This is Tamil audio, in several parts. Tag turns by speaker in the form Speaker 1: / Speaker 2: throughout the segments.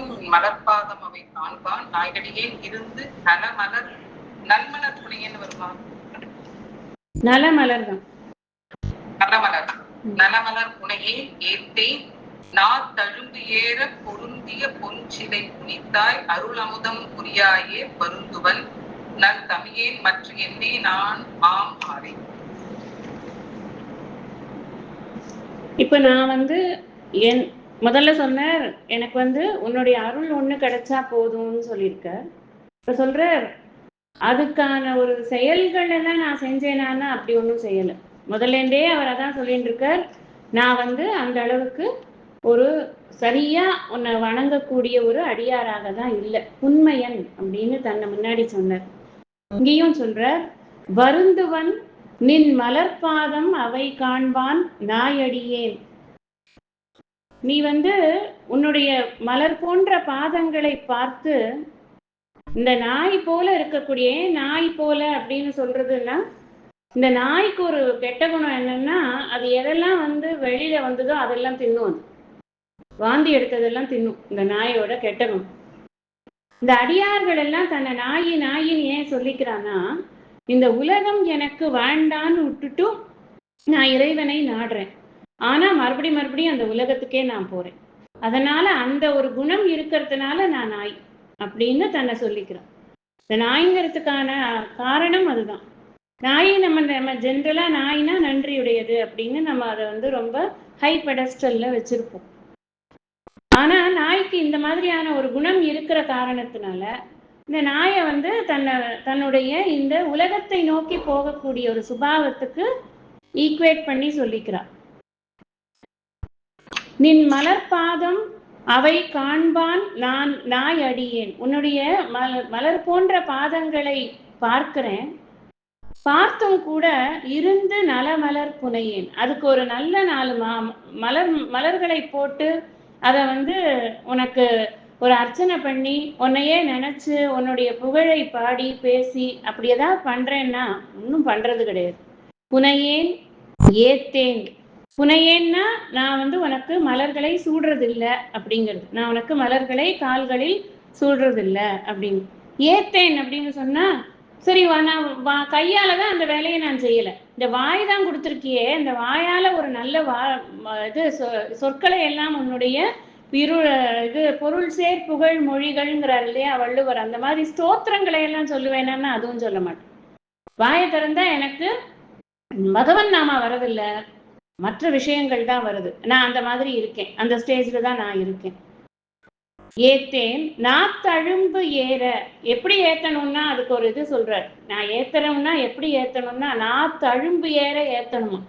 Speaker 1: அருளமுதம் மலர்பாதம் அவை காண்பான் நாயடியே இருந்து நலமலர் நல்மலர் துணையன்னு வருமா?
Speaker 2: நலமலர் தான்,
Speaker 1: நலமலர் தான். நலமலர் புனையே ஏத்தேன் நான் தழும்பு ஏற பொருந்திய பொன்சிலை புனித்தாய் அருளமுதம் புரியாயே பருந்துவன் நல் தமியேன் மற்ற என்னே நான் ஆம் ஆறே.
Speaker 2: இப்ப நான் என் முதல்ல சொன்னார் எனக்கு உன்னுடைய அருள் ஒண்ணு கிடைச்சா போதும்னு சொல்லியிருக்க. இப்ப சொல்ற அதுக்கான ஒரு செயல்கள் எல்லாம் நான் செஞ்சேனான்னா அப்படி ஒன்றும் செய்யலை. முதல்லேருந்தே அவர் அதான் சொல்லிட்டு இருக்கார், நான் அந்த அளவுக்கு ஒரு சரியா உன்னை வணங்கக்கூடிய ஒரு அடியாராக தான் இல்லை, உண்மையன் அப்படின்னு தன்னை முன்னாடி சொன்னார். இங்கேயும் சொல்ற வருந்துவன் நின் மலர்பாதம் அவை காண்பான் நாயடியேன். நீ உன்னுடைய மலர் போன்ற பாதங்களை பார்த்து இந்த நாய் போல இருக்கக்கூடிய, நாய் போல அப்படின்னு சொல்றதுன்னா இந்த நாய்க்கு ஒரு கெட்ட குணம் என்னன்னா அது எதெல்லாம் வெளியில வந்ததோ அதெல்லாம் தின்னும், வாந்தி எடுத்ததெல்லாம் தின்னும். இந்த நாயோட கெட்ட குணம். இந்த அடியார்கள் எல்லாம் தன்னை நாயின்னு ஏன் சொல்லிக்கிறான்னா, இந்த உலகம் எனக்கு வேண்டான்னு விட்டுட்டு நான் இறைவனை நாடுறேன், ஆனா மறுபடியும் அந்த உலகத்துக்கே நான் போறேன், அதனால அந்த ஒரு குணம் இருக்கிறதுனால நான் நாய் அப்படின்னு தன்னை சொல்லிக்கிறான். இந்த நாய்ங்கிறதுக்கான காரணம் அதுதான். நாயை நம்ம ஜென்ரலா நாய்னா நன்றியுடையது அப்படின்னு நம்ம அதை ரொம்ப ஹை பெடஸ்டல்ல வச்சிருப்போம். ஆனா நாய்க்கு இந்த மாதிரியான ஒரு குணம் இருக்கிற காரணத்தினால இந்த நாயை தன்னுடைய இந்த உலகத்தை நோக்கி போகக்கூடிய ஒரு சுபாவத்துக்கு ஈக்குவேட் பண்ணி சொல்லிக்கிறார். நின் மலர்பாதம் அவை காண்பான் நான் நாய் அடியேன். உன்னுடைய மலர் போன்ற பாதங்களை பார்க்கிறேன், பார்த்தும் கூட இருந்து நலமலர் புனையேன். அதுக்கு ஒரு நல்ல 4 மலர்களை போட்டு அதை உனக்கு ஒரு அர்ச்சனை பண்ணி உன்னையே நினைச்சு உன்னுடைய புகழை பாடி பேசி அப்படி ஏதாவது பண்றேன்னா ஒன்றும் பண்றது கிடையாது. புனையேன் ஏத்தேன். புனையேன்னா நான் உனக்கு மலர்களை சூடுறதில்லை அப்படிங்கிறது, நான் உனக்கு மலர்களை கால்களில் சூடுறதில்லை அப்படின்னு. ஏத்தேன் அப்படின்னு சொன்னா சரி, நான் கையால தான் அந்த வேலையை நான் செய்யலை, இந்த வாய் தான் கொடுத்துருக்கியே, இந்த வாயால ஒரு நல்ல சொற்களை எல்லாம் உன்னுடைய பொருள் சேர் புகழ் மொழிகள்ங்கிறார் இல்லையா வள்ளுவர், அந்த மாதிரி ஸ்தோத்திரங்களை எல்லாம் சொல்லுவேன்னா அதுவும் சொல்ல மாட்டேன். வாயை திறந்தா எனக்கு பகவன் நாமா வரதில்லை, மற்ற விஷயங்கள் தான் வருது. நான் அந்த மாதிரி இருக்கேன், அந்த ஸ்டேஜ்ல தான் நான் இருக்கேன். ஏத்தேன் நாத்தழும்பு ஏற. எப்படி ஏத்தணும்னா அதுக்கு ஒரு இது சொல்றார். நான் ஏத்தணும்னா எப்படி ஏத்தணும்னா நாத்தழும்பு ஏற ஏத்தணுமா.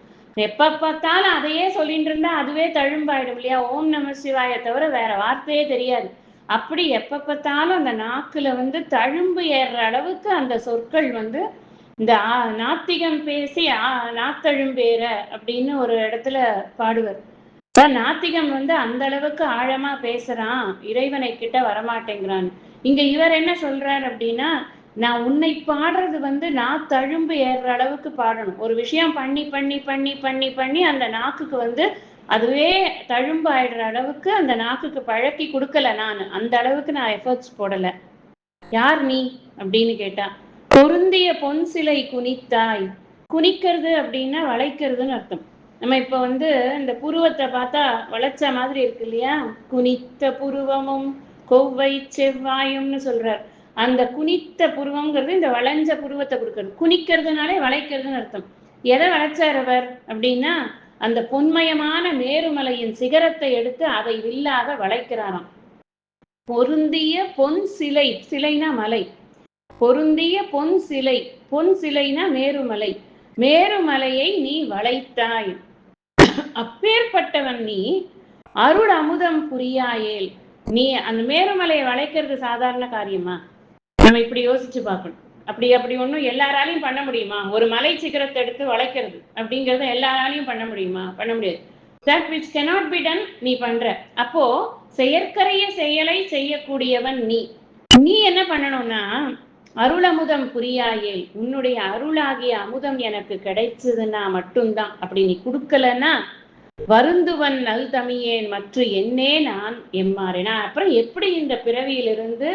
Speaker 2: எப்ப பார்த்தாலும் அதையே சொல்லிட்டு இருந்தா அதுவே தழும்பாயிடும் இல்லையா. ஓம் நம சிவாய தவிர வேற வார்த்தையே தெரியாது. அப்படி எப்ப பார்த்தாலும் அந்த நாக்குல தழும்பு ஏறுற அளவுக்கு அந்த சொற்கள் இந்த நாத்திகம் பேசி நாத்தழும்பேற அப்படின்னு ஒரு இடத்துல பாடுவர். நாத்திகம் அந்த அளவுக்கு ஆழமா பேசுறான், இறைவனை கிட்ட வரமாட்டேங்கிறான். இங்க இவர் என்ன சொல்றார் அப்படின்னா, நான் உன்னை பாடுறது நான் தழும்பு ஏறுற அளவுக்கு பாடணும். ஒரு விஷயம் பண்ணி பண்ணி பண்ணி பண்ணி பண்ணி அந்த நாக்குக்கு அதுவே தழும்பு ஆயிடுற அளவுக்கு அந்த நாக்குக்கு பழக்கி கொடுக்கல. நான் அந்த அளவுக்கு நான் எஃபர்ட்ஸ் போடல. யார் நீ அப்படின்னு கேட்டா, பொருந்திய பொன் சிலை குனித்தாய். குனிக்கிறது அப்படின்னா வளைக்கிறதுன்னு அர்த்தம். நம்ம இப்ப இந்த புருவத்தை பார்த்தா வளைச்ச மாதிரி இருக்கு இல்லையா, குனித்த புருவமும் கொவ்வை செவ்வாயும்னு சொல்றார். அந்த குனித்த புருவம்ங்கிறது இந்த வளைஞ்ச புருவத்தை கொடுக்கறது. குனிக்கிறதுனாலே வளைக்கிறதுன்னு அர்த்தம். எதை வளைச்சார் அவர் அப்படின்னா, அந்த பொன்மயமான மேருமலையின் சிகரத்தை எடுத்து அதை வில்லாக வளைக்கிறாராம். பொருந்திய பொன் சிலை, சிலைனா மலை, பொருந்திய பொன் சிலை, பொன் சிலைனா மேருமலை, மேருமலையை நீ வளைத்தாய். அப்பேற்பட்டவன் நீ அருள் அமுதம் புரியாயேல். நீ அந்த மேருமலையை வளைக்கிறது சாதாரண காரியமா? நம்ம இப்படி யோசிச்சு பார்க்கணும். அப்படி ஒன்றும் எல்லாராலையும் பண்ண முடியுமா? ஒரு மலை சிகரத்தை எடுத்து வளைக்கிறது அப்படிங்கிறத எல்லாராலையும் பண்ண முடியுமா? பண்ண முடியாது. that which cannot be done நீ பண்ற. அப்போ செயற்கரிய செயலை செய்யக்கூடியவன் நீ என்ன பண்ணணும்னா, அருளமுதம் புரியாயேல், உன்னுடைய அருளாகிய அமுதம் எனக்கு கிடைச்சதுன்னா மட்டும்தான். அப்படி நீ கொடுக்கலன்னா வருந்துவன் நல் தமியேன் மற்ற என்னே நான் எம்மாறேனா. அப்புறம் எப்படி இந்த பிறவியிலிருந்து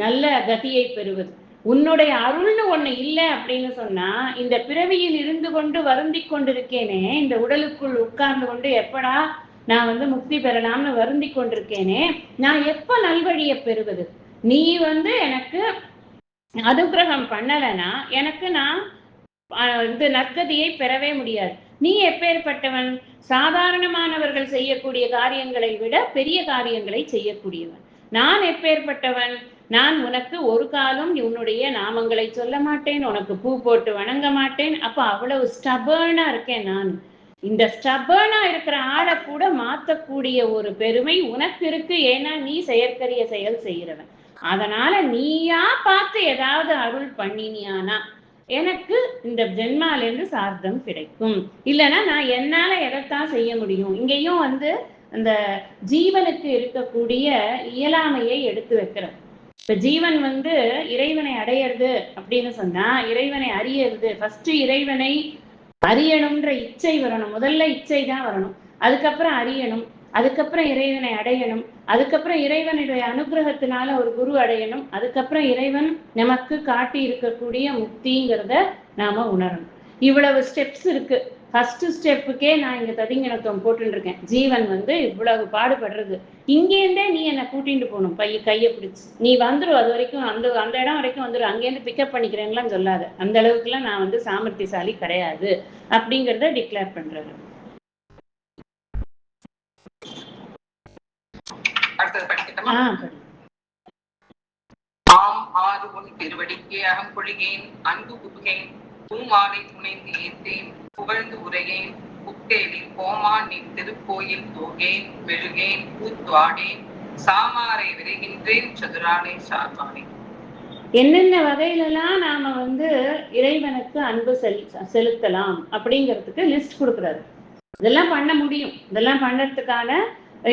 Speaker 2: நல்ல கதியை பெறுவது? உன்னுடைய அருள்னு ஒண்ணு இல்லை அப்படின்னு சொன்னா, இந்த பிறவியில் இருந்து கொண்டு வருந்தி கொண்டிருக்கேனே, இந்த உடலுக்குள் உட்கார்ந்து கொண்டு எப்படா நான் வந்து முக்தி பெறலாம்னு வருந்தி கொண்டிருக்கேனே, நான் எப்ப நல்வழியை பெறுவது? நீ வந்து எனக்கு அனுகிரகம் பண்ணலைன்னா எனக்கு நான் இந்த நற்கதியை பெறவே முடியாது. நீ எப்பேற்பட்டவன்? சாதாரணமானவர்கள் செய்யக்கூடிய காரியங்களை விட பெரிய காரியங்களை செய்யக்கூடியவன். நான் எப்பேற்பட்டவன்? நான் உனக்கு ஒரு காலம் உன்னுடைய நாமங்களை சொல்ல மாட்டேன், உனக்கு பூ போட்டு வணங்க மாட்டேன். அப்ப அவ்வளவு ஸ்டபர்னா இருக்கேன் நான். இந்த ஸ்டபர்னா இருக்கிற ஆளை கூட மாத்தக்கூடிய ஒரு பெருமை உனக்கு இருக்கு. ஏன்னா நீ செயற்கரிய செயல் செய்கிறவன். அதனால நீயா பார்த்து ஏதாவது அருள் பண்ணினியானா எனக்கு இந்த ஜென்மால இருந்து சார்த்தம் கிடைக்கும். இல்லைன்னா நான் என்னால எதைத்தான் செய்ய முடியும்? இங்கேயும் வந்து அந்த ஜீவனுக்கு இருக்கக்கூடிய இயலாமையை எடுத்து வைக்கிறார். இப்ப ஜீவன் வந்து இறைவனை அடையிறது அப்படின்னு சொன்னா, இறைவனை அறியறது, ஃபர்ஸ்ட் இறைவனை அறியணும்ன்ற இச்சை வரணும். முதல்ல இச்சை தான் வரணும், அதுக்கப்புறம் அறியணும், அதுக்கப்புறம் இறைவனை அடையணும், அதுக்கப்புறம் இறைவனுடைய அனுகிரகத்தினால ஒரு குரு அடையணும், அதுக்கப்புறம் இறைவன் நமக்கு காட்டி இருக்கக்கூடிய முக்திங்கிறத நாம உணரணும். இவ்வளவு ஸ்டெப்ஸ் இருக்கு. ஃபர்ஸ்ட் ஸ்டெப்புக்கே நான் இங்க ததிங்கிணத்துவம் போட்டுட்டு இருக்கேன். ஜீவன் வந்து இவ்வளவு பாடுபடுறது, இங்கேருந்தே நீ என்னை கூட்டிட்டு போகணும், கையை பிடிச்சு நீ வந்துடும். அது வரைக்கும் அந்த அந்த இடம் வரைக்கும் வந்துடும், அங்கேருந்து பிக்கப் பண்ணிக்கிறேன்லாம் சொல்லாத. அந்த அளவுக்குலாம் நான் வந்து சாமர்த்தியசாலி கிடையாது அப்படிங்கிறத டிக்ளேர் பண்றது.
Speaker 1: ஆம் ஆறு உன் திருவடிக்கே அகம்பொழிகேன் அன்பு புகுகேன் பூமாலை புனைந்து ஏற்றேன் புகழ்ந்து உரையேன் புத்தேலில் கோமான் நின் திருக்கோயில் போகேன் மெழுகேன் பூத்துவாடேன் சாமாரை விரைகின்றேன் சதுரானே சார்பானே.
Speaker 2: என்னென்ன வகையிலெல்லாம் நாம வந்து இறைவனுக்கு அன்பு செலுத்தலாம் அப்படிங்கிறதுக்கு லிஸ்ட் கொடுக்குறாரு. இதெல்லாம் பண்ண முடியும், இதெல்லாம் பண்ணறதுக்கான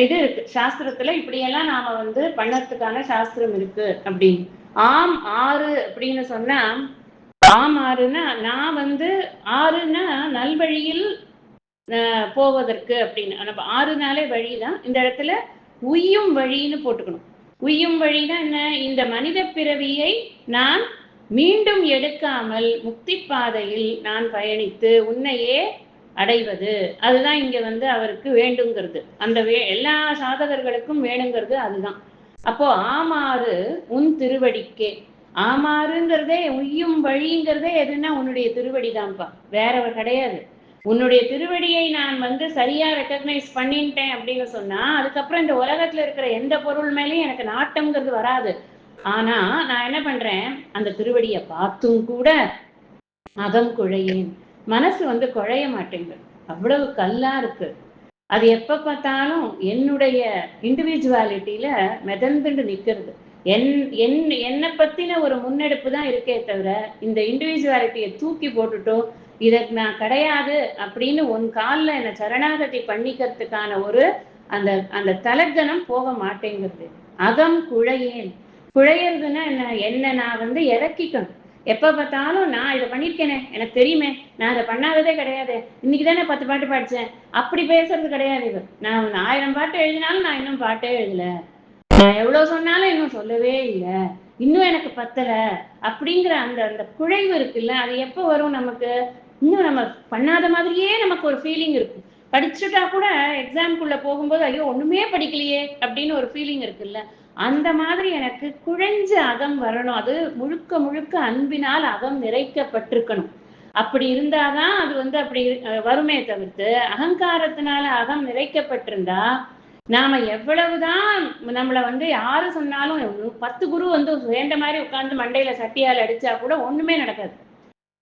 Speaker 2: இது இருக்கு சாஸ்திரத்துல. இப்படியெல்லாம் நாம வந்து பண்ணறதுக்கான சாஸ்திரம் இருக்கு அப்படின்னு. ஆம் ஆறு அப்படின்னு சொன்னா, ஆம் ஆறுன்னா நான் வந்து ஆறுன்னா நல்வழியில் போவதற்கு அப்படின்னு. ஆறுனாலே வழிதான். இந்த இடத்துல உய்யும் வழின்னு போட்டுக்கணும். உய்யும் வழினா என்ன? இந்த மனித பிறவியை நான் மீண்டும் எடுக்காமல் முக்தி பாதையில் நான் பயணித்து உன்னையே அடைவது, அதுதான் இங்க வந்து அவருக்கு வேண்டுங்கிறது. அந்த எல்லா சாதகர்களுக்கும் வேணுங்கிறது அதுதான். அப்போ ஆமாறு உன் திருவடிக்கே. ஆமாறுங்கிறதே உய்யும் வழிங்கிறதே எதுன்னா உன்னுடைய திருவடிதான்ப்பா, வேற கிடையாது. உன்னுடைய திருவடியை நான் வந்து சரியா ரெக்கக்னைஸ் பண்ணிட்டேன் அப்படின்னு சொன்னா, அதுக்கப்புறம் இந்த உலகத்துல இருக்கிற எந்த பொருள் மேலேயும் எனக்கு நாட்டம்ங்கிறது வராது. ஆனா நான் என்ன பண்றேன், அந்த திருவடியை பார்த்தும் கூட அகம் குழையேன். மனசு வந்து குழைய மாட்டேங்குது, அவ்வளவு கல்லா இருக்கு. அது எப்ப பார்த்தாலும் என்னுடைய இண்டிவிஜுவாலிட்டியில மிதந்துட்டு நிக்கிறது. என்னை பத்தின ஒரு முன்னெடுப்பு தான் இருக்கே தவிர, இந்த இண்டிவிஜுவாலிட்டியை தூக்கி போட்டுட்டோ இதற்கு நான் கிடையாது அப்படின்னு உன் காலில் என்னை சரணாகதி பண்ணிக்கிறதுக்கான ஒரு அந்த அந்த தலக்கணம் போக மாட்டேங்கிறது. அகம் குழையேன். குழையிறதுன்னா என்ன நான் வந்து இறக்கிக்கணும். எப்ப பார்த்தாலும் நான் இதை பண்ணிருக்கேனே, எனக்கு தெரியுமே, நான் இதை பண்ணாததே கிடையாது, இன்னைக்குதானே 10 பாட்டு படிச்சேன், அப்படி பேசுறது கிடையாது. இது நான் 1000 பாட்டு எழுதினாலும் நான் இன்னும் பாட்டே எழுதல, நான் எவ்வளவு சொன்னாலும் இன்னும் சொல்லவே இல்லை, இன்னும் எனக்கு பத்தல அப்படிங்கிற அந்த அந்த குழைவு இருக்குல்ல, அது எப்போ வரும் நமக்கு? இன்னும் நம்ம பண்ணாத மாதிரியே நமக்கு ஒரு ஃபீலிங் இருக்கும். படிச்சுட்டா கூட எக்ஸாம்குள்ள போகும்போது ஐயோ ஒண்ணுமே படிக்கலையே அப்படின்னு ஒரு ஃபீலிங் இருக்குல்ல, அந்த மாதிரி எனக்கு குழைஞ்ச அகம் வரணும். அது முழுக்க முழுக்க அன்பினால் அகம் நிறைக்கப்பட்டிருக்கணும். அப்படி இருந்தாதான் அது வந்து அப்படி வருமே தவிர்த்து, அகங்காரத்தினால அகம் நிறைக்கப்பட்டிருந்தா நாம எவ்வளவுதான் நம்மளை வந்து யாரு சொன்னாலும் 10 குரு வந்து வேண்ட மாதிரி உட்கார்ந்து மண்டையில சட்டியால் அடிச்சா கூட ஒண்ணுமே நடக்காது.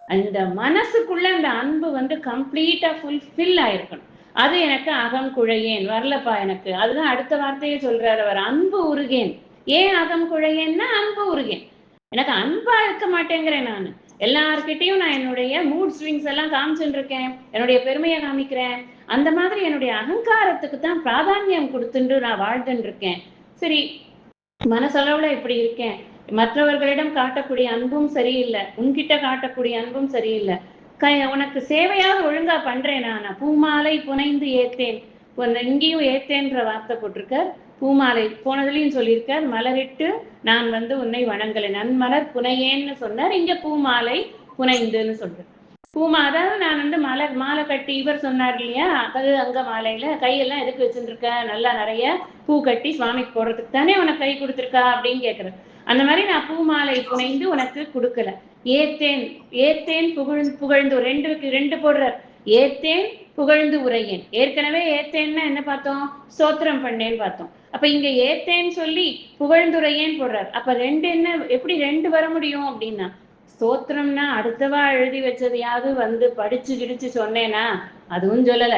Speaker 2: அந்த மனசுக்குள்ள அந்த அன்பு வந்து கம்ப்ளீட்டா ஃபுல்ஃபில் ஆயிருக்கணும். அது எனக்கு அகம் குழையேன் வரலப்பா எனக்கு. அதுதான் அடுத்த வார்த்தையே சொல்றாரு அவர், அன்பு உருகேன். ஏன் அகம் குழையேன்னா அன்பு உருகேன். எனக்கு அன்பா இருக்க மாட்டேங்கிறேன். நான் எல்லார்கிட்டையும் நான் என்னுடைய மூட் ஸ்விங்ஸ் எல்லாம் காமிச்சுட்டு இருக்கேன், என்னுடைய பெருமையை காமிக்கிறேன். அந்த மாதிரி என்னுடைய அகங்காரத்துக்கு தான் பிராதானியம் கொடுத்துட்டு நான் வாழ்ந்துட்டு இருக்கேன். சரி, மனசளவுல இப்படி இருக்கேன், மற்றவர்களிடம் காட்டக்கூடிய அன்பும் சரியில்லை, உன்கிட்ட காட்டக்கூடிய அன்பும் சரியில்லை. உனக்கு சேவையாக ஒழுங்கா பண்றேன், நான் பூமாலை புனைந்து ஏத்தேன். இங்கேயும் ஏத்தேன்ற வார்த்தை போட்டிருக்க, பூமாலை போனதுலயும் சொல்லியிருக்கார், மலரிட்டு நான் வந்து உன்னை வணங்கலை, நன்மலர் புனையேன்னு சொன்னார், இங்க பூமாலை புனைந்துன்னு சொல்றேன். அதாவது நான் வந்து மாலை கட்டி, இவர் சொன்னார் இல்லையா, அது அங்க மாலையில கையெல்லாம் எதுக்கு வச்சுருக்க, நல்லா நிறைய பூ கட்டி சுவாமிக்கு போடுறதுக்கு தானே உனக்கு கை கொடுத்துருக்கா அப்படின்னு கேட்குறேன். அந்த மாதிரி நான் பூமாலை புனைந்து உனக்கு கொடுக்கல. ஏத்தேன், ஏத்தேன் புகழ்ந்து, ரெண்டு போடுறார். ஏத்தேன் புகழ்ந்து உரையேன். ஏற்கனவே ஏத்தேன்னா என்ன பார்த்தோம், ஸ்தோத்திரம் பண்ணேன்னு பார்த்தோம். அப்ப இங்க ஏத்தேன்னு சொல்லி புகழ்ந்துரையேன்னு போடுறார். அப்ப ரெண்டு என்ன, எப்படி ரெண்டு வர முடியும் அப்படின்னா, ஸ்தோத்திரம்னா அடுத்தவா எழுதி வச்சதையாவது வந்து படிச்சு கிடிச்சு சொன்னேனா, அதுவும் சொல்லல.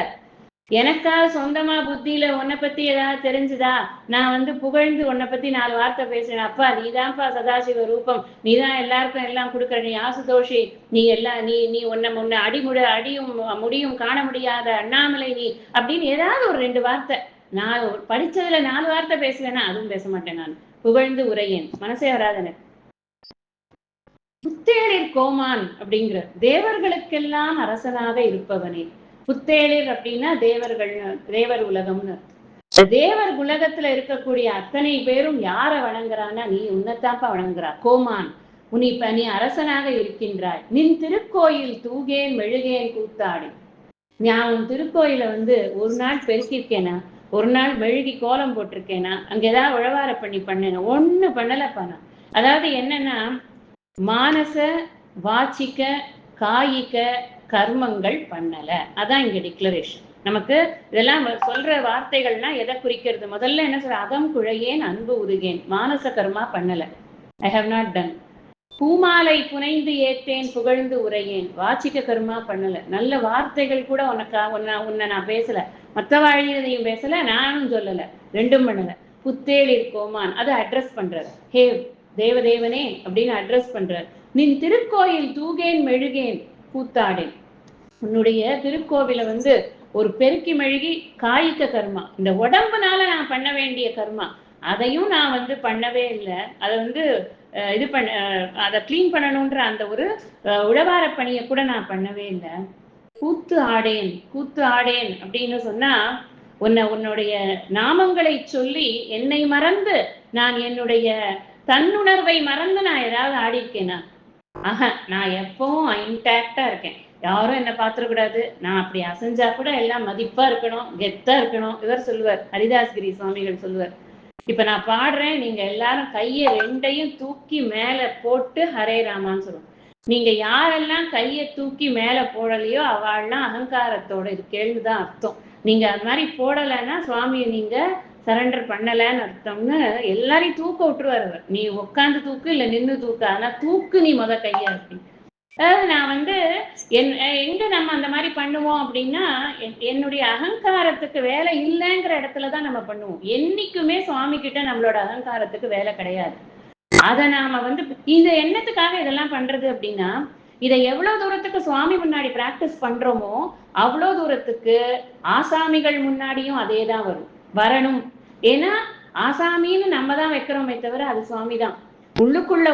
Speaker 2: எனக்கா சொந்தமா புத்தியில உன்னை பத்தி ஏதாவது தெரிஞ்சுதா, நான் வந்து புகழ்ந்து உன்னை பத்தி 4 வார்த்தை பேசுறேன். அப்பா நீதான்ப்பா சதாசிவ ரூபம், நீதான் எல்லாருக்கும் எல்லாம் கொடுக்குற, நீ ஆசுதோஷி, நீ எல்லாம் நீ உன்னை அடியும் முடியும் காண முடியாத அண்ணாமலை நீ அப்படின்னு ஏதாவது ஒரு 2 வார்த்தை, நான் படிச்சதுல 4 வார்த்தை பேசுவேன்னா அதுவும் பேச மாட்டேன். நான் புகழ்ந்து உரையேன், மனசே வராதன. புத்தேளிர் கோமான் அப்படிங்கிற, தேவர்களுக்கெல்லாம் அரசனாக இருப்பவனே. புத்தேளிர் அப்படின்னா தேவர்கள், தேவர் உலகம்னு. தேவர் உலகத்துல இருக்கக்கூடிய அத்தனை பேரும் யார வணங்குறான்னா, நீ உன்னைத்தாப்பா வணங்குறா. கோமான், நீ அரசனாக இருக்கின்றாய். நின் திருக்கோயில் தூகேன் மெழுகேன் கூத்தாடி. நான் உன் திருக்கோயில வந்து ஒரு நாள் பெருக்கிருக்கேனா, ஒரு நாள் மெழுகி கோலம் போட்டிருக்கேனா, அங்க ஏதாவது உழவார பண்ணேனா, ஒண்ணு பண்ணலப்பா நான். அதாவது என்னன்னா, மானச வாச்சிக்க காயிக்க கர்மங்கள் பண்ணல. அதான் இங்க டிக்ளரேஷன். நமக்கு இதெல்லாம் சொல்ற வார்த்தைகள்னா எதை குறிக்கிறது? முதல்ல என்ன சொல்ற, அகம் குழையேன் அன்பு உருகேன், மானச கர்மா பண்ணல, ஐ ஹவ் நாட் டன். பூமாலை புனைந்து ஏத்தேன் புகழ்ந்து உரையேன், வாச்சிக்க கர்மா பண்ணல. நல்ல வார்த்தைகள் கூட உன்னை நான் பேசல, மற்ற வாழியதையும் பேசல, நானும் சொல்லல, ரெண்டும் பண்ணல. புத்தேளிர் கோமான், அதை அட்ரஸ் பண்றாரு. ஹே தேவதேவனே அப்படின்னு அட்ரஸ் பண்றார். நின் திருக்கோயில் தூகேன் மெழுகேன் கூத்தாடேன். உன்னுடைய திருக்கோவில வந்து ஒரு பெருக்கி மெழுகி காய்க்க கர்மா, இந்த உடம்புனால நான் பண்ண வேண்டிய கர்மா, அதையும் நான் வந்து பண்ணவே இல்லை. அதை வந்து இது அதை கிளீன் பண்ணணும்ன்ற அந்த ஒரு உழவார பணியை கூட நான் பண்ணவே இல்லை. கூத்து ஆடேன் அப்படின்னு சொன்னா, உன்னுடைய நாமங்களை சொல்லி என்னை மறந்து, நான் என்னுடைய தன்னுணர்வை மறந்து நான் ஏதாவது ஆடி இருக்கேனா? நான் எப்பவும் இன்டாக்டா இருக்கேன், யாரும் என்ன பாத்துடக்கூடாது, நான் அப்படி அசைஞ்சா கூட எல்லாம் மதிப்பா இருக்கணும், கெத்தா இருக்கணும். இவர் சொல்லுவார், ஹரிதாஸ்கிரி சுவாமிகள் சொல்லுவார், இப்ப நான் பாடுறேன், நீங்க எல்லாரும் கையை 2ஐயும் தூக்கி மேல போட்டு ஹரே ராமான்னு சொல்லுவோம். நீங்க யாரெல்லாம் கையை தூக்கி மேல போடலையோ அவள்லாம் அகங்காரத்தோட இருக்கேள்னுதான் அர்த்தம். நீங்க அது மாதிரி போடலைன்னா சுவாமியை நீங்க சரண்டர் பண்ணலன்னு அர்த்தம்னு எல்லாரையும் தூக்க விட்டுருவாரு அவர். நீ உட்காந்து தூக்கு இல்ல நின்று தூக்கு, ஆனா தூக்கு நீ கையா இருக்கு. அதாவது நான் வந்து எங்க நம்ம அந்த மாதிரி பண்ணுவோம் அப்படின்னா, என்னுடைய அகங்காரத்துக்கு வேலை இல்லைங்கிற இடத்துலதான் நம்ம பண்ணுவோம். என்னைக்குமே சுவாமி கிட்ட நம்மளோட அகங்காரத்துக்கு வேலை கிடையாது. அதை நாம வந்து இந்த எண்ணத்துக்காக இதெல்லாம் பண்றது அப்படின்னா, இதை எவ்வளவு தூரத்துக்கு சுவாமி முன்னாடி பிராக்டிஸ் பண்றோமோ அவ்வளவு தூரத்துக்கு ஆசாமிகள் முன்னாடியும் அதே தான் வரணும். ஏன்னா ஆசாமின்னு நம்ம தான் வைக்கிறோமே தவிர அது சுவாமி தான். உள்ளுக்குள்ள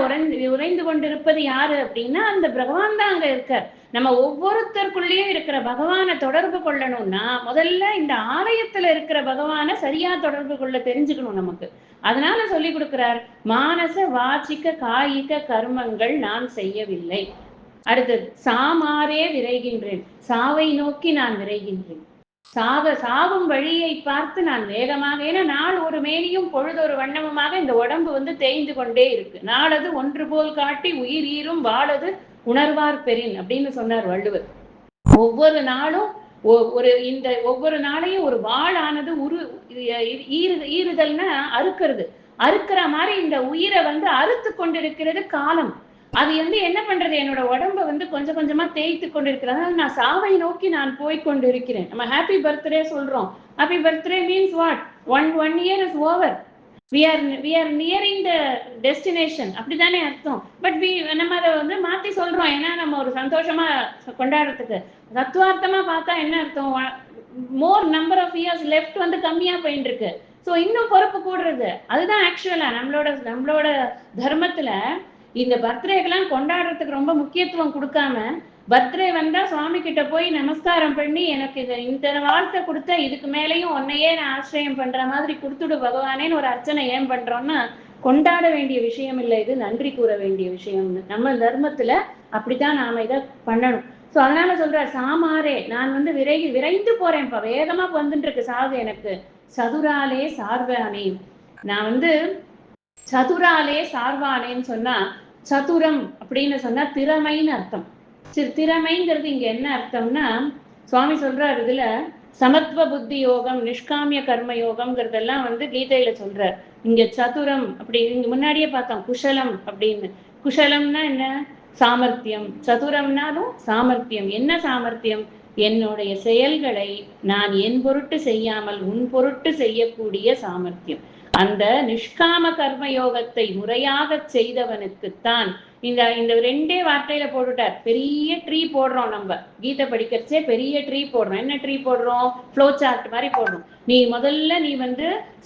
Speaker 2: உறைந்து கொண்டிருப்பது யாரு அப்படின்னா, அந்த பகவான் தான் அங்க இருக்கார். நம்ம ஒவ்வொருத்தருக்குள்ளேயும் இருக்கிற பகவானை தொடர்பு கொள்ளணும்னா முதல்ல இந்த ஆலயத்துல இருக்கிற பகவானை சரியா தொடர்பு கொள்ள தெரிஞ்சுக்கணும் நமக்கு. அதனால சொல்லி கொடுக்கிறார், மானச வாச்சிக்க காயிக்க கர்மங்கள் நான் செய்யவில்லை. அடுத்தது சாமாரே விரைகின்றேன், சாவை நோக்கி நான் விரைகின்றேன். சாகும் வழியை பார்த்து நான் வேகமாக, ஏன்னா நாள் ஒரு மேனியும் பொழுது ஒரு வண்ணமுமாக இந்த உடம்பு வந்து தேய்ந்து கொண்டே இருக்கு. நாளது ஒன்று போல் காட்டி உயிர் ஈரும் வாழது உணர்வார் பெறின் அப்படின்னு சொன்னார் வள்ளுவர். ஒவ்வொரு நாளும் ஒவ்வொரு நாளையும் ஒரு வாழானது ஈறுதல்னா அறுக்கிற மாதிரி இந்த உயிரை வந்து அறுத்து கொண்டிருக்கிறது காலம். அது வந்து என்ன பண்றது, என்னோட உடம்ப வந்து கொஞ்சம் கொஞ்சமா தேய்த்து கொண்டிருக்கிறது. நான் சாவை நோக்கி நான் போய் கொண்டிருக்கிறேன். நம்ம ஹாப்பி பர்த்டே சொல்றோம். Happy birthday means what? One year is over. we are nearing the destination, அப்படிதானே அர்த்தம். பட் நம்ம அதை வந்து மாத்தி சொல்றோம், ஏன்னா நம்ம ஒரு சந்தோஷமா கொண்டாடுறதுக்கு. தத்துவார்த்தமா பார்த்தா என்ன அர்த்தம், more number of years left வந்து கம்மியா போயிட்டு இருக்கு. ஸோ இன்னும் பொறுப்பு கூடுறது. அதுதான் ஆக்சுவலா நம்மளோட தர்மத்துல இந்த பர்த்டேக்கெல்லாம் கொண்டாடுறதுக்கு ரொம்ப முக்கியத்துவம் கொடுக்காம பர்த்டே வந்தா சுவாமி கிட்ட போய் நமஸ்காரம் பண்ணி எனக்கு இந்த வாழ்க்கை கொடுத்த இதுக்கு மேலேயும் உன்னையே நான் ஆசிரியம் பண்ற மாதிரி கொடுத்துடு பகவானேன்னு ஒரு அர்ச்சனை ஏன் பண்றோம்னா கொண்டாட வேண்டிய விஷயம் இல்லை, இது நன்றி கூற வேண்டிய விஷயம். நம்ம தர்மத்துல அப்படித்தான் நாம இதை பண்ணணும். சோ அதனால சொல்றார் சாமாரே, நான் விரைந்து போறேன், இப்ப வேகமா வந்துட்டு இருக்கு சாகு எனக்கு. சதுராலே சார்வானே, நான் சதுராலே சார்வானேன்னு சொன்னா சதுரம் அப்படின்னு சொன்னா திறமைன்னு அர்த்தம். சரி, திறமைங்கிறது இங்க என்ன அர்த்தம்னா சுவாமி சொல்றாரு இதுல சமத்துவ புத்தி யோகம் நிஷ்காமிய கர்ம யோகம்ங்கிறதெல்லாம் கீதையில சொல்றார். இங்க சதுரம் அப்படி இங்க முன்னாடியே பார்த்தோம் குஷலம் அப்படின்னு. குஷலம்னா என்ன? சாமர்த்தியம். சதுரம்னாலும் சாமர்த்தியம். என்ன சாமர்த்தியம்? என்னுடைய செயல்களை நான் என் பொருட்டு செய்யாமல் உன் பொருட்டு செய்யக்கூடிய சாமர்த்தியம். அந்த நிஷ்காம கர்ம யோகத்தை முறையாக செய்தவனுக்குத்தான் இந்த ரெண்டே வார்த்தையில போட்டுட்டார். பெரிய ட்ரீ போடுறோம், நம்ம கீதை படிக்கிறச்சே பெரிய ட்ரீ போடுறோம். என்ன ட்ரீ போடுறோம்? ஃப்ளோ சார்ட் மாதிரி போடுறோம். நீ முதல்ல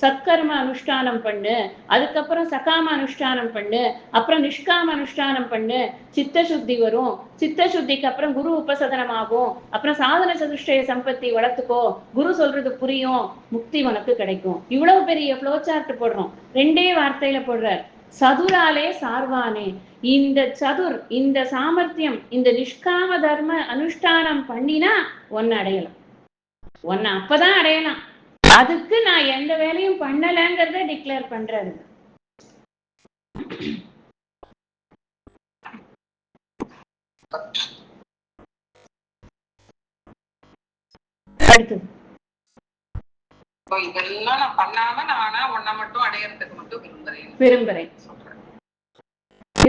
Speaker 2: சத்கர்ம அனுஷ்டானம் பண்ணு, அதுக்கப்புறம் சகாம அனுஷ்டானம் பண்ணு, அப்புறம் நிஷ்காம அனுஷ்டானம் பண்ணு, சித்த சுத்தி வரும், சித்த சுத்திக்கு அப்புறம் குரு உபசதனம் ஆகும், அப்புறம் சாதன சதுஷ்டய சம்பத்தி வளர்த்துக்கோ, குரு சொல்றது புரியும், முக்தி உனக்கு கிடைக்கும். இவ்வளவு பெரிய ஃப்ளோ சார்ட் போடுறோம், ரெண்டே வார்த்தையில போடுறார். சதுராலே சார்வானே, இந்த சதுர் இந்த சாமர்த்தியம் இந்த நிஷ்காம தர்ம அனுஷ்டானம் பண்ணினா ஒன்னு அடையலாம், ஒன்னு அப்பதான் அடையலாம். அதுக்கு நான் எந்த வேலையும் பண்ணலங்கிறத டிக்ளேர் பண்றாரு. அடுத்தது
Speaker 1: இதெல்லாம் நான் பண்ணாம நானா ஒன்ன மட்டும் அடையறதுக்கு மட்டும்
Speaker 2: விரும்புறேன்.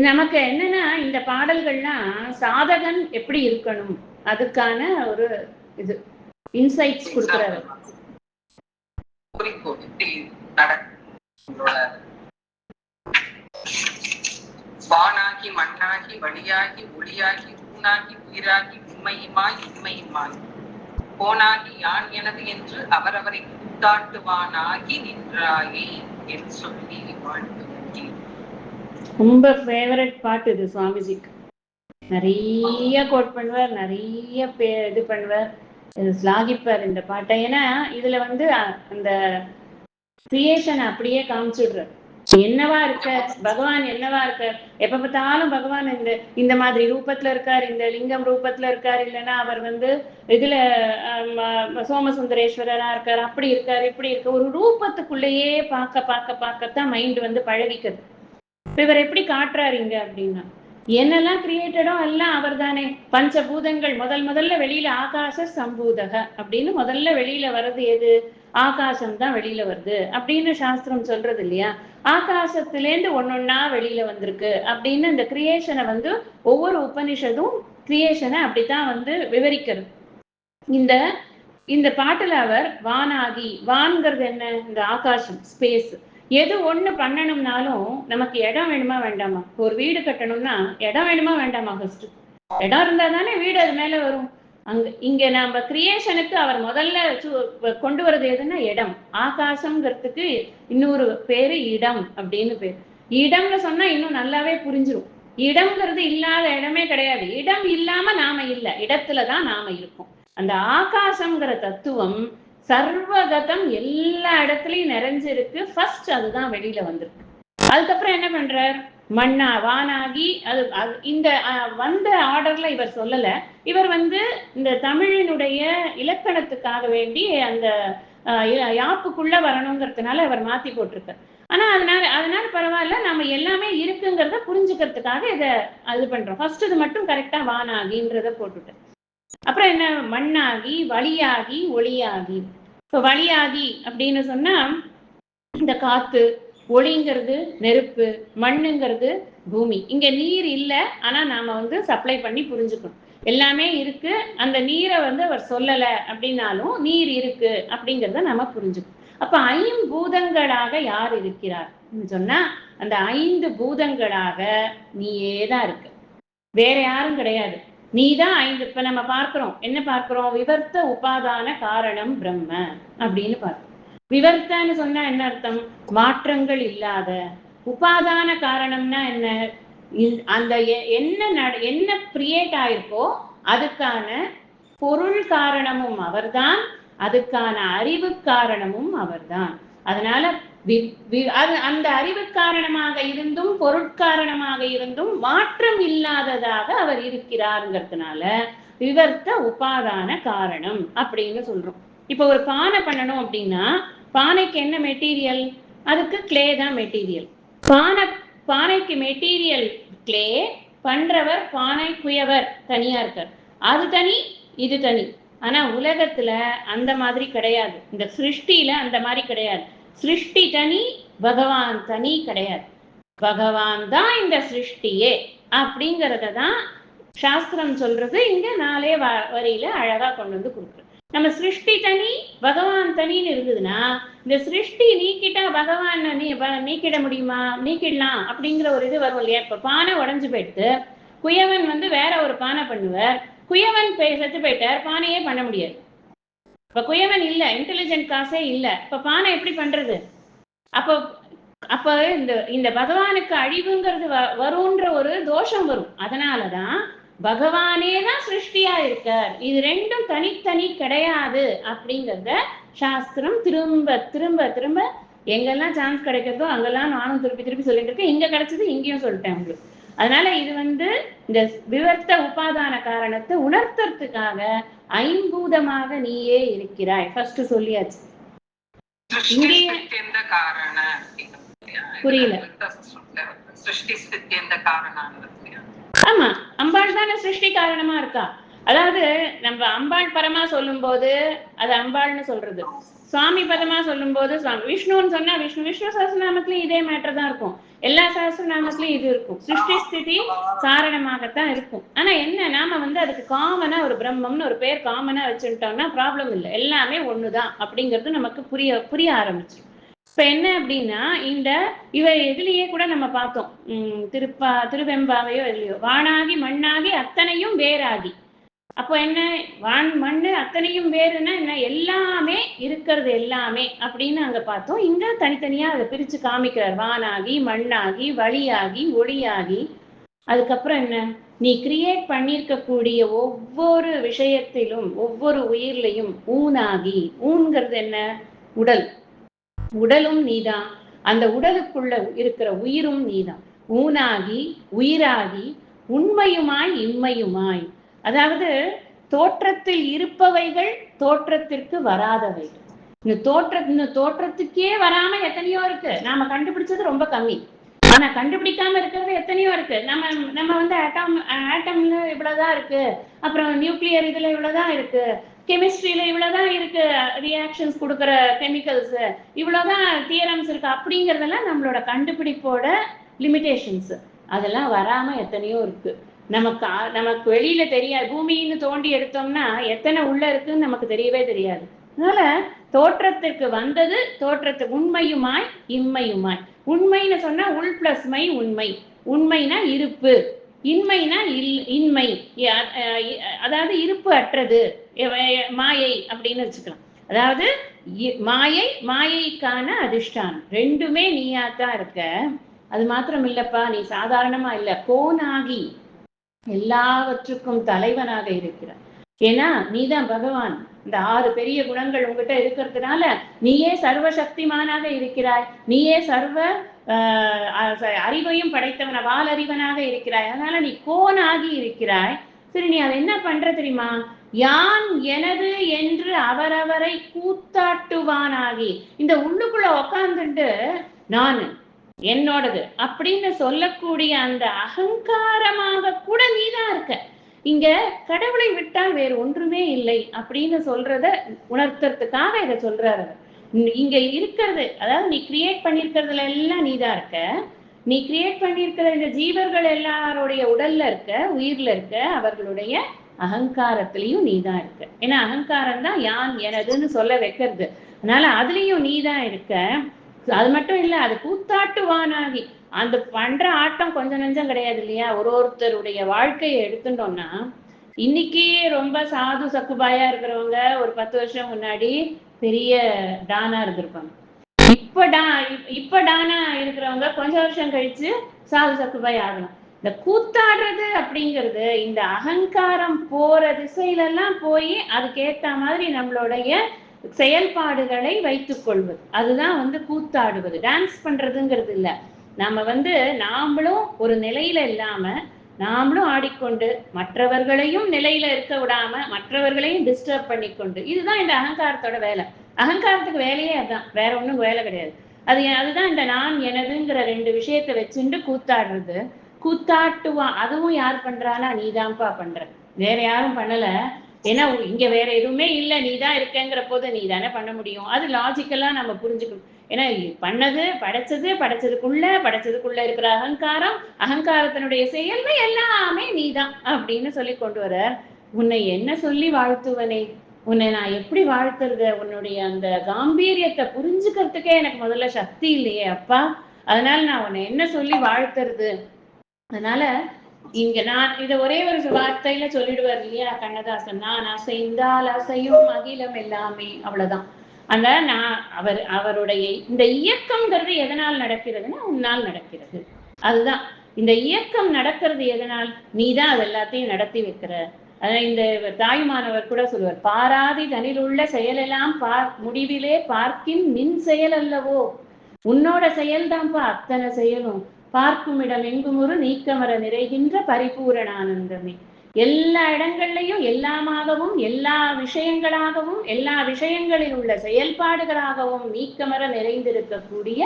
Speaker 2: நமக்கு என்னன்னா இந்த பாடல்கள்லாம் சாதகன் எப்படி இருக்கணும் அதுக்கான ஒரு இது இன்சைட்ஸ் கொடுக்கிறாரு.
Speaker 1: வானாகி மண்ணாகி வழியாகி ஒளியாகி ஊனாகி உயிராகி உண்மையுமாய் இன்மையுமாய் போனாகி யான் எனது என்று அவரவரை கூத்தாட்டுவானாகி நின்றாயே என்று சொல்லி வாழ்த்து.
Speaker 2: ரொம்ப ஃபேவரட் பாட்டு இது சுவாமிஜிக்கு. நிறைய கோட் பண்ணுவார், நிறைய இது பண்ணுவார், ஸ்லாகிப்பார் இந்த பாட்டை. ஏன்னா இதுல அந்த கிரியேஷன் அப்படியே காமிச்சிடுறார். என்னவா இருக்க பகவான், என்னவா இருக்க, எப்ப பார்த்தாலும் பகவான் இந்த மாதிரி ரூபத்துல இருக்கார், இந்த லிங்கம் ரூபத்துல இருக்கார், இல்லைன்னா அவர் இதுல சோமசுந்தரேஸ்வரரா இருக்கார், அப்படி இருக்காரு இப்படி இருக்க, ஒரு ரூபத்துக்குள்ளேயே பார்க்க பார்க்க பார்க்கத்தான் மைண்ட் பழகிக்கிறது. இவர் எப்படி காட்டுறாருங்க அப்படின்னா என்னெல்லாம் கிரியேட்டடோ எல்லாம் அவர் தானே. பஞ்சபூதங்கள் முதல்ல வெளியில ஆகாச சம்பூதக அப்படின்னு முதல்ல வெளியில வர்றது எது? ஆகாசம் தான் வெளியில வருது அப்படின்னு சாஸ்திரம் சொல்றது இல்லையா? ஆகாசத்திலேருந்து ஒன்னொன்னா வெளியில வந்திருக்கு அப்படின்னு இந்த கிரியேஷனை ஒவ்வொரு உபனிஷதும் கிரியேஷனை அப்படித்தான் விவரிக்கிறது. இந்த பாட்டுல அவர் வானாகி, வான்கிறது என்ன? இந்த ஆகாசம், ஸ்பேஸ். எது ஒண்ணு பண்ணணும்னாலும் நமக்கு இடம் வேணுமா வேண்டாமா? ஒரு வீடு கட்டணும்னா இடம் வேணுமா வேண்டாமா? ஃபர்ஸ்ட் இடம் இருந்தா தானே வீடு அது மேல வரும். இங்க நம்ம கிரியேஷனுக்கு அவர் முதல்ல கொண்டு வர்றது எதுன்னா இடம். ஆகாசம்ங்கிறதுக்கு இன்னொரு பேரு இடம் அப்படின்னு பேரு. இடம்னு சொன்னா இன்னும் நல்லாவே புரிஞ்சிடும். இடம்ங்கிறது இல்லாத இடமே கிடையாது. இடம் இல்லாம நாம இல்லை, இடத்துலதான் நாம இருக்கோம். அந்த ஆகாசம்ங்கிற தத்துவம் சர்வகதம், எல்லா இடத்துலயும் நிறைஞ்சிருக்கு. ஃபர்ஸ்ட் அதுதான் வெளியில வந்திருக்கு. அதுக்கப்புறம் என்ன பண்றார்? மண்ணா வானாகி அது இந்த வந்த ஆர்டர்ல இவர் சொல்லல. இவர் இந்த தமிழினுடைய இலக்கணத்துக்காக வேண்டி அந்த யாப்புக்குள்ள வரணுங்கிறதுனால இவர் மாத்தி போட்டிருக்கார். ஆனா அதனால பரவாயில்ல, நம்ம எல்லாமே இருக்குங்கிறத புரிஞ்சுக்கிறதுக்காக இதை அது பண்றோம். ஃபர்ஸ்ட் இது மட்டும் கரெக்டா வானாகின்றத போட்டுட்டேன். அப்புறம் என்ன? மண்ணாகி வழியாகி ஒளியாகி. இப்போ வழியாகி அப்படின்னு சொன்னா இந்த காத்து, ஒளிங்கிறது நெருப்பு, மண்ணுங்கிறது பூமி. இங்க நீர் இல்லை, ஆனா நாம சப்ளை பண்ணி புரிஞ்சுக்கணும். எல்லாமே இருக்கு, அந்த நீரை அவர் சொல்லல அப்படின்னாலும் நீர் இருக்கு அப்படிங்கிறத நம்ம புரிஞ்சுக்கணும். அப்ப ஐம்பூதங்களாக யார் இருக்கிறார் சொன்னா அந்த 5 பூதங்களாக நீயேதான் இருக்கு, வேற யாரும் கிடையாது. நீதான் 5. இப்ப நம்ம பார்க்கிறோம், என்ன பார்க்கிறோம்? விவர்த்த உபாதான காரணம் பிரம்ம அப்படின்னு பார்க்கிறோம். விவர்த்தன்னு சொன்னா என்ன அர்த்தம்? மாற்றங்கள் இல்லாத. உபாதான காரணம்னா என்ன? அந்த என்ன கிரியேட் ஆயிருக்கோ அதுக்கான பொருள் காரணமும் அவர்தான், அதுக்கான அறிவு காரணமும் அவர்தான். அதனால அந்த அறிவு காரணமாக இருந்தும் பொருட்காரணமாக இருந்தும் மாற்றம் இல்லாததாக அவர் இருக்கிறாருங்கிறதுனால விவர்த்த உபாதான காரணம் அப்படின்னு சொல்றோம். இப்ப ஒரு பானை பண்ணணும் அப்படின்னா பானைக்கு என்ன மெட்டீரியல்? அதுக்கு கிளே தான் மெட்டீரியல். பானைக்கு மெட்டீரியல் கிளே, பண்றவர் பானை குயவர் தனியா இருக்கார். அது தனி, இது தனி. ஆனா உலகத்துல அந்த மாதிரி கிடையாது. இந்த சிருஷ்டியில அந்த மாதிரி கிடையாது. சிருஷ்டி தனி, பகவான் தனி கிடையாது. பகவான் தான் இந்த சிருஷ்டியே அப்படிங்கறத தான் சாஸ்திரம் சொல்றது. இங்க 4 வரியில அழகா கொண்டு வந்து கொடுக்குறது. நம்ம சிருஷ்டி தனி, பகவான் தனின்னு இருந்ததுன்னா இந்த சிருஷ்டி நீக்கிட்டா பகவான் நீக்கிட முடியுமா? நீக்கிடலாம் அப்படிங்கிற ஒரு இது வரும் இல்லையா? இப்ப பானை உடஞ்சு போயிட்டு குயவன் வேற ஒரு பானை பண்ணுவார். குயவன் செத்து போயிட்டார், பானையே பண்ண முடியாது. இப்ப குயவன் இல்ல, இன்டெலிஜென்ட் காசே இல்ல, இப்ப பானை எப்படி பண்றது? அப்ப அப்ப இந்த பகவானுக்கு அழிவுங்கிறது வரும்ன்ற ஒரு தோஷம் வரும். அதனாலதான் பகவானே தான் சிருஷ்டியா இருக்கார். இது ரெண்டும் தனித்தனி கிடையாது அப்படிங்கிறத சாஸ்திரம் திரும்ப திரும்ப திரும்ப எங்கெல்லாம் சான்ஸ் கிடைக்கிறதோ அங்கெல்லாம் நானும் திருப்பி திருப்பி சொல்லிட்டு இருக்கேன். இங்க கிடைச்சது இங்கேயும் சொல்லிட்டேன் உங்களுக்கு. அதனால இது இந்த விவர்த்த உபாதான காரணத்தை உணர்த்துறதுக்காக ஐம்பூதமாக நீயே இருக்கிறாய். ஃபர்ஸ்ட் சொல்லியாச்சு. புரியல. ஆமா, அம்பாள் தானே சிருஷ்டி காரணமா இருக்கா. அதாவது நம்ம அம்பாள் பரமா சொல்லும் போது அது அம்பாள்னு சொல்றது, சுவாமி பதமா சொல்லும் போது சுவாமி. விஷ்ணுன்னு சொன்னா விஷ்ணு சஹஸ்ரநாமத்திலயும் இதே மேட்டர் தான் இருக்கும். எல்லா சஹஸ்ரநாமத்திலயும் இது இருக்கும். சிருஷ்டி ஸ்திதி காரணமாகத்தான் இருக்கும். ஆனா என்ன, நாம அதுக்கு காமனா ஒரு பிரம்மம்னு ஒரு பேர் காமனா வச்சுட்டோம்னா ப்ராப்ளம் இல்லை. எல்லாமே ஒண்ணுதான் அப்படிங்கிறது நமக்கு புரிய ஆரம்பிச்சு. இப்ப என்ன அப்படின்னா இதுலயே கூட நம்ம பார்த்தோம். திருவெம்பாவையோ இல்லையோ, வானாகி மண்ணாகி அத்தனையும் வேறாகி. அப்போ என்ன, மண்ணு அத்தனையும் வேறுன்னா என்ன, எல்லாமே இருக்கிறது எல்லாமே அப்படின்னு அங்க பார்த்தோம். இங்க தனித்தனியா அதை பிரிச்சு காமிக்கிறார். வானாகி மண்ணாகி வழியாகி ஒளியாகி. அதுக்கப்புறம் என்ன, நீ கிரியேட் பண்ணிருக்கக்கூடிய ஒவ்வொரு விஷயத்திலும் ஒவ்வொரு உயிர்லையும் ஊனாகி. ஊன்கிறது என்ன, உடல். உடலும் நீதான், அந்த உடலுக்குள்ள இருக்கிற உயிரும் நீதான். ஊனாகி உயிராகி உண்மையுமாய் இம்மையுமாய். அதாவது தோற்றத்தில் இருப்பவைகள் தோற்றத்திற்கு வராதவைகள். இந்த தோற்றத்துக்கே வராம எத்தனையோ இருக்கு. நாம கண்டுபிடிச்சது ரொம்ப கம்மி. ஆனா கண்டுபிடிக்காம இருக்கிறது எத்தனையோ இருக்கு. நம்ம ஆட்டம்ல இவ்வளவுதான் இருக்கு, அப்புறம் நியூக்ளியர் இதுல இவ்வளவுதான் இருக்கு, கெமிஸ்ட்ரியில இவ்வளவுதான் இருக்கு, ரியாக்ஷன்ஸ் கொடுக்குற கெமிக்கல்ஸ் இவ்வளவுதான், தியரம்ஸ் இருக்கு. அப்படிங்கறதெல்லாம் நம்மளோட கண்டுபிடிப்போட லிமிடேஷன்ஸ். அதெல்லாம் வராம எத்தனையோ இருக்கு. நமக்கு வெளியில தெரியாது. பூமின்னு தோண்டி எடுத்தோம்னா எத்தனை உள்ள இருக்குன்னு நமக்கு தெரியவே தெரியாது. அதனால தோற்றத்திற்கு வந்தது, தோற்றத்துக்கு உண்மையுமாய் இம்மையுமாய். உண்மைன்னு சொன்னா உள் பிளஸ் மை உண்மை. உண்மைனா இருப்பு, இன்மைனா இன்மை, அதாவது இருப்பு அற்றது, மாயை அப்படின்னு வச்சுக்கலாம். அதாவது மாயைக்கான அதிஷ்டானம். ரெண்டுமே நீயாத்தான் இருக்க. அது மாத்திரம் இல்லப்பா, நீ சாதாரணமா இல்ல, கோனாகி எல்லாவற்றுக்கும் தலைவனாக இருக்கிறார். ஏன்னா நீதான் பகவான். இந்த 6 பெரிய குணங்கள் உங்ககிட்ட இருக்கிறதுனால நீயே சர்வ சக்திமானாக இருக்கிறாய். நீயே சர்வ அறிவையும் படைத்தவன, வாலறிவனாக இருக்கிறாய். அதனால நீ கோனாகி இருக்கிறாய். சரி, நீ அதை என்ன பண்ற தெரியுமா? யான் எனது என்று அவரவரை கூத்தாட்டுவானாகி. இந்த உள்ளுக்குள்ள உக்காந்துட்டு நான் என்னோடது அப்படின்னு சொல்லக்கூடிய அந்த அகங்காரமாக கூட நீதான் இருக்க. இங்க கடவுளை விட்டால் வேறு ஒன்றுமே இல்லை அப்படின்னு சொல்றத உணர்த்துறதுக்காக இதை சொல்றாரு. இங்க இருக்கிறது, அதாவது நீ கிரியேட் பண்ணிருக்கிறதுல எல்லாம் நீதான் இருக்க. நீ கிரியேட் பண்ணிருக்கிற இந்த ஜீவர்கள் எல்லாருடைய உடல்ல இருக்க, உயிர்ல இருக்க, அவர்களுடைய அகங்காரத்திலையும் நீதான் இருக்க. ஏன்னா அகங்காரம் தான் யான் எனதுன்னு சொல்ல வைக்கிறது. அதனால அதுலயும் நீதான் இருக்க. அது மட்டும் இல்ல, அது கூத்தாட்டுவானாகி. அந்த பண்ற ஆட்டம் கொஞ்சம் நெஞ்சம் கிடையாது இல்லையா? ஒருத்தருடைய வாழ்க்கையை எடுத்துட்டோம்னா, இன்னைக்கு ரொம்ப சாது சக்குபாயா இருக்கிறவங்க ஒரு 10 வருஷம் முன்னாடி பெரிய டானா இருந்திருப்பாங்க. இப்ப டானா இருக்கிறவங்க கொஞ்சம் வருஷம் கழிச்சு சாது சக்குபாய் ஆகலாம். இந்த கூத்தாடுறது அப்படிங்கிறது இந்த அகங்காரம் போற திசையில எல்லாம் போய் அதுக்கேத்த மாதிரி நம்மளுடைய செயல்பாடுகளை வைத்துக் கொள்வது, அதுதான் கூத்தாடுவது. டான்ஸ் பண்றதுங்கிறது இல்ல. நம்ம நாமளும் ஒரு நிலையில இல்லாம நாமளும் ஆடிக்கொண்டு மற்றவர்களையும் நிலையில இருக்க விடாம மற்றவர்களையும் டிஸ்டர்ப் பண்ணிக்கொண்டு, இதுதான் இந்த அகங்காரத்தோட வேலை. அகங்காரத்துக்கு வேலையே அதுதான், வேற ஒண்ணும் வேலை கிடையாது. அதுதான் இந்த நான் எனதுங்கிற 2 விஷயத்தை வச்சுட்டு கூத்தாடுறது. கூத்தாட்டுவா அதுவும் யார் பண்றானா, நீதான்ப்பா பண்ற, வேற யாரும் பண்ணல. ஏன்னா இங்க வேற எதுவுமே இல்லை, நீதான் இருக்கேங்கிற போது நீ தானே பண்ண முடியும். அது லாஜிக்கலா நம்ம புரிஞ்சுக்கணும். ஏன்னா பண்ணது படைச்சதுக்குள்ள இருக்கிற அகங்காரம், அகங்காரத்தினுடைய செயல்மை எல்லாமே நீதான் அப்படின்னு சொல்லி கொண்டு வர. உன்னை என்ன சொல்லி வாழ்த்துவனே, உன்னை நான் எப்படி வாழ்த்துறது, உன்னுடைய அந்த காம்பீரியத்தை புரிஞ்சுக்கிறதுக்கே எனக்கு முதல்ல சக்தி இல்லையே அப்பா, அதனால நான் உன்னை என்ன சொல்லி வாழ்த்துறது. அதனால இங்க நான் இத ஒரே ஒரு வார்த்தையில சொல்லிடுவார் இல்லையா கண்ணதாசன், நான் அசைந்தால் அசையும் அகிலம் எல்லாமே, அவ்வளவுதான். அந்த நான் அவருடைய இந்த இயக்கம்ங்கிறது எதனால் நடக்கிறதுன்னா உன்னால் நடக்கிறது. அதுதான் இந்த இயக்கம் நடக்கிறது எதனால், நீதான் அது எல்லாத்தையும் நடத்தி வைக்கிற. அதான் இந்த தாயுமானவர் கூட சொல்லுவார், பாராதி தனில் உள்ள செயலெல்லாம் முடிவிலே பார்க்கின் மின் செயல் அல்லவோ, உன்னோட செயல்தான்ப்பா அத்தனை செயலும், பார்க்கும் இடம் எங்கும் ஒரு நீக்கமர நிறைகின்ற பரிபூரண ஆனந்தமே. எல்லா இடங்கள்லையும் எல்லாமாகவும் எல்லா விஷயங்களாகவும் எல்லா விஷயங்களில் உள்ள செயல்பாடுகளாகவும் நீக்கமர நிறைந்திருக்கக்கூடிய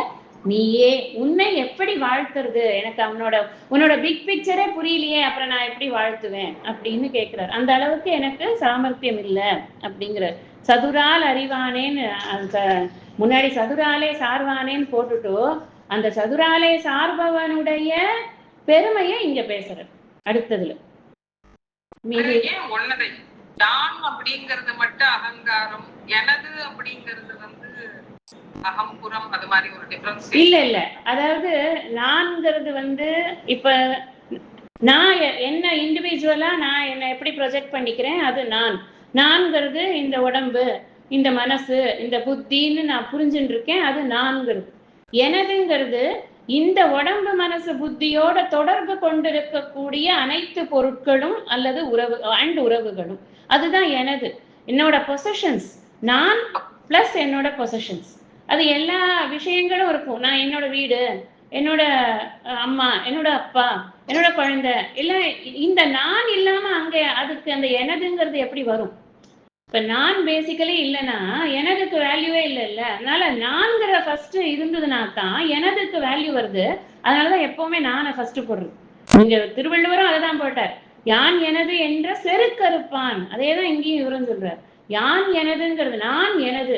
Speaker 2: நீயே, உன்னை எப்படி வாழ்த்துறது, எனக்கு உன்னோட பிக் பிக்சரே புரியலையே, அப்புறம் நான் எப்படி வாழ்த்துவேன் அப்படின்னு கேட்கிறார். அந்த அளவுக்கு எனக்கு சாமர்த்தியம் இல்லை அப்படிங்கிறார். சதுரால் அறிவானேன்னு முன்னாடி சதுராலே சார்வானேன்னு போட்டுட்டு அந்த சதுராலே சார்பவனுடைய பெருமையை இங்க பேசுற அடுத்ததுல.
Speaker 1: நான் அப்படிங்கறது மட்டும் அகங்காரம், எனது அப்படிங்கிறது அகம்புறம், அது மாதிரி ஒரு டிஃபரன்ஸ்
Speaker 2: இல்ல. அதாவது நான்ங்கிறது இப்ப நான் என்ன இண்டிவிஜுவலா நான் என்ன எப்படி ப்ரொஜெக்ட் பண்ணிக்கிறேன், அது நான்ங்கிறது இந்த உடம்பு, இந்த மனசு, இந்த புத்தின்னு நான் புரிஞ்சுட்டு இருக்கேன், அது நான்கிறது. எனதுங்கிறது இந்த உடம்பு மனசு புத்தியோட தொடர்பு கொண்டிருக்கக்கூடிய அனைத்து பொருட்களும் அல்லது உறவுகளும், அதுதான் எனது. என்னோட பொசஷன்ஸ், நான் பிளஸ் என்னோட பொசஷன்ஸ், அது எல்லா விஷயங்களும் இருக்கும். நான் என்னோட வீடு, என்னோட அம்மா, என்னோட அப்பா, என்னோட குழந்தை எல்லாம் இந்த நான் இல்லாம அங்க அதுக்கு அந்த எனதுங்கிறது எப்படி வரும்? இப்ப நான் பேசிக்கலி இல்லைன்னா எனதுக்கு வேல்யூவே இல்லைல்ல. அதனால நான்கிற ஃபர்ஸ்ட் இருந்ததுன்னா தான் எனதுக்கு வேல்யூ வருது. அதனாலதான் எப்பவுமே நானை ஃபர்ஸ்ட் போடுறது. இங்க திருவள்ளுவரும் அதைதான் போட்டார், யான் எனது என்ற செருக்கறுப்பான். அதேதான் இங்கேயும் இவரும் சொல்றார், யான் எனதுங்கிறது நான் எனது.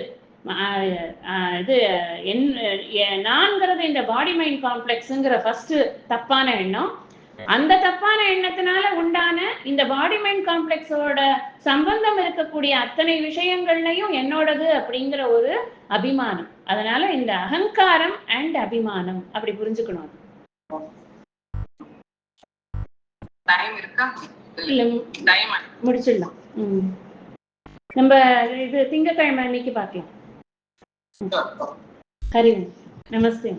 Speaker 2: இது நான்கிறது இந்த பாடி மைண்ட் காம்ப்ளெக்ஸ்ங்கிற ஃபர்ஸ்ட் தப்பான எண்ணம். அந்த தப்பான எண்ணத்தினால உண்டான இந்த பாடி மைண்ட் காம்ப்ளெக்ஸோட சம்பந்தம் இருக்கக்கூடிய அத்தனை விஷயங்கள்லையும் என்னோடது அப்படிங்கிற ஒரு அபிமானம். அதனால இந்த அகங்காரம் அண்ட் அபிமானம் அப்படி புரிஞ்சுக்கணும். இல்ல முடிச்சிடலாம். நம்ம இது திங்கட்கிழமை அன்னைக்கு பார்க்கலாம். ஹரி நமஸ்தே.